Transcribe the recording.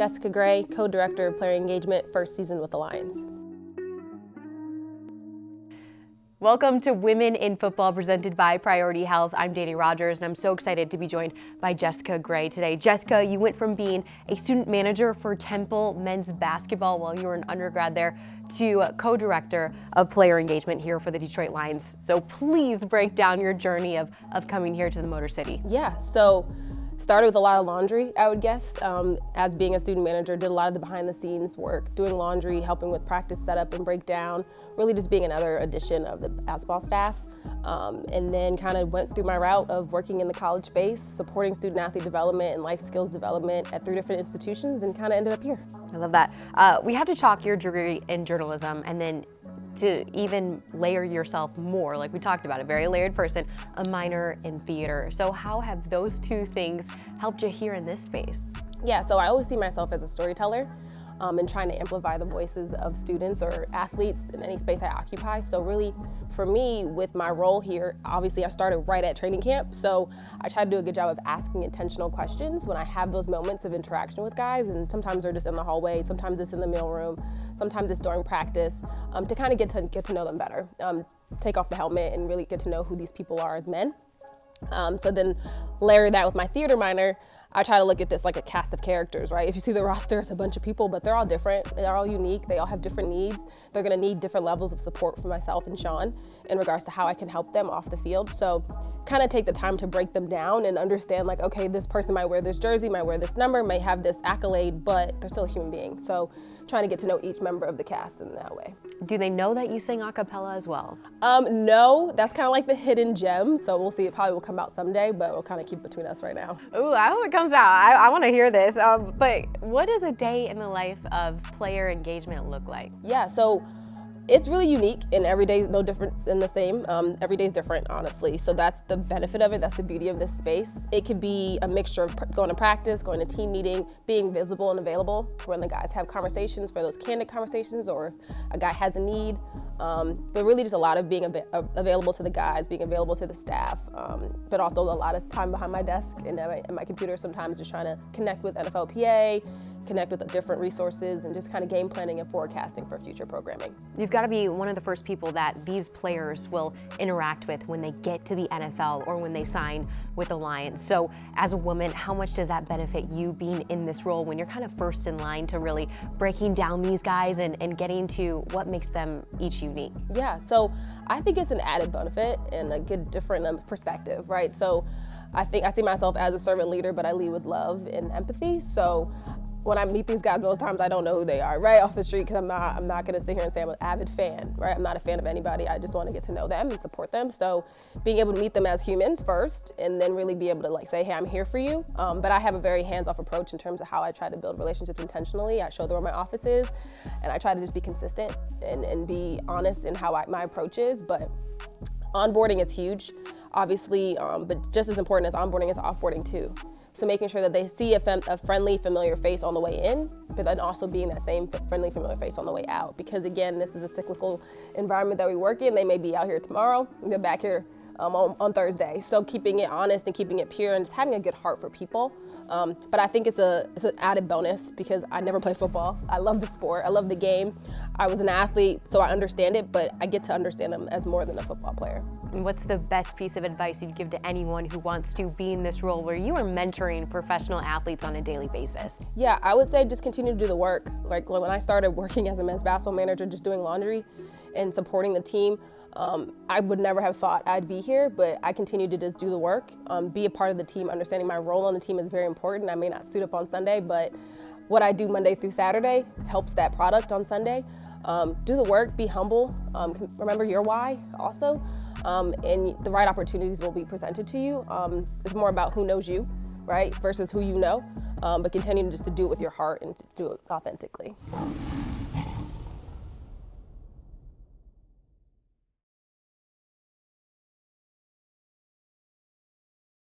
Jessica Gray, co-director of player engagement, first season with the Lions. Welcome to Women in Football presented by Priority Health. I'm Danny Rogers and I'm so excited to be joined by Jessica Gray today. Jessica, you went from being a student manager for Temple men's basketball while you were an undergrad there to co-director of player engagement here for the Detroit Lions. So please break down your journey of coming here to the Motor City. Yeah, so started with a lot of laundry, I would guess. As being a student manager, did a lot of the behind the scenes work, doing laundry, helping with practice setup and breakdown, really just being another addition of the basketball staff. And then kind of went through my route of working in the college space, supporting student athlete development and life skills development at 3 different institutions, and kind of ended up here. I love that. We have to talk your degree in journalism and then to even layer yourself more, like we talked about, a very layered person, a minor in theater. So how have those two things helped you here in this space? Yeah, so I always see myself as a storyteller and trying to amplify the voices of students or athletes in any space I occupy. So really, for me, with my role here, obviously I started right at training camp, so I try to do a good job of asking intentional questions when I have those moments of interaction with guys, and sometimes they're just in the hallway, sometimes it's in the meal room, sometimes it's during practice, to kind of get to know them better, take off the helmet and really get to know who these people are as men. So then layer that with my theater minor, I try to look at this like a cast of characters, right? If you see the roster, it's a bunch of people, but they're all different. They're all unique. They all have different needs. They're gonna need different levels of support from myself and Sean in regards to how I can help them off the field. So kind of take the time to break them down and understand like, okay, this person might wear this jersey, might wear this number, might have this accolade, but they're still a human being. So trying to get to know each member of the cast in that way. Do they know that you sing acapella as well? No, that's kind of like the hidden gem. So we'll see, it probably will come out someday, but we'll kind of keep it between us right now. Ooh, I hope it comes out. I want to hear this. But what does a day in the life of player engagement look like? Yeah, so it's really unique and every day is no different than the same. Every day is different, honestly. So that's the benefit of it. That's the beauty of this space. It could be a mixture of going to practice, going to team meeting, being visible and available when the guys have conversations, for those candid conversations, or if a guy has a need. But really just a lot of being available to the guys, being available to the staff, but also a lot of time behind my desk and at my computer sometimes just trying to connect with NFLPA, connect with different resources, and just kind of game planning and forecasting for future programming. You've got to be one of the first people that these players will interact with when they get to the NFL or when they sign with the Lions. So as a woman, how much does that benefit you being in this role when you're kind of first in line to really breaking down these guys and getting to what makes them each unique? Yeah, so I think it's an added benefit and a good different perspective, right? So I think I see myself as a servant leader, but I lead with love and empathy. So when I meet these guys, most times I don't know who they are right off the street, because I'm not gonna sit here and say I'm an avid fan, right? I'm not a fan of anybody. I just want to get to know them and support them. So being able to meet them as humans first, and then really be able to like say, hey, I'm here for you. But I have a very hands-off approach in terms of how I try to build relationships intentionally. I show them where my office is, and I try to just be consistent and be honest in how my approach is. But onboarding is huge, obviously, but just as important as onboarding is offboarding too. So making sure that they see a friendly, familiar face on the way in, but then also being that same friendly, familiar face on the way out. Because again, this is a cyclical environment that we work in. They may be out here tomorrow, they're back here on Thursday. So keeping it honest and keeping it pure and just having a good heart for people. But I think it's an added bonus because I never play football. I love the sport, I love the game. I was an athlete, so I understand it, but I get to understand them as more than a football player. And what's the best piece of advice you'd give to anyone who wants to be in this role where you are mentoring professional athletes on a daily basis? Yeah, I would say just continue to do the work. Like when I started working as a men's basketball manager, just doing laundry and supporting the team, I would never have thought I'd be here, but I continue to just do the work, be a part of the team. Understanding my role on the team is very important. I may not suit up on Sunday, but what I do Monday through Saturday helps that product on Sunday. Do the work, be humble, remember your why also, and the right opportunities will be presented to you. It's more about who knows you, right, versus who you know, but continuing just to do it with your heart and do it authentically.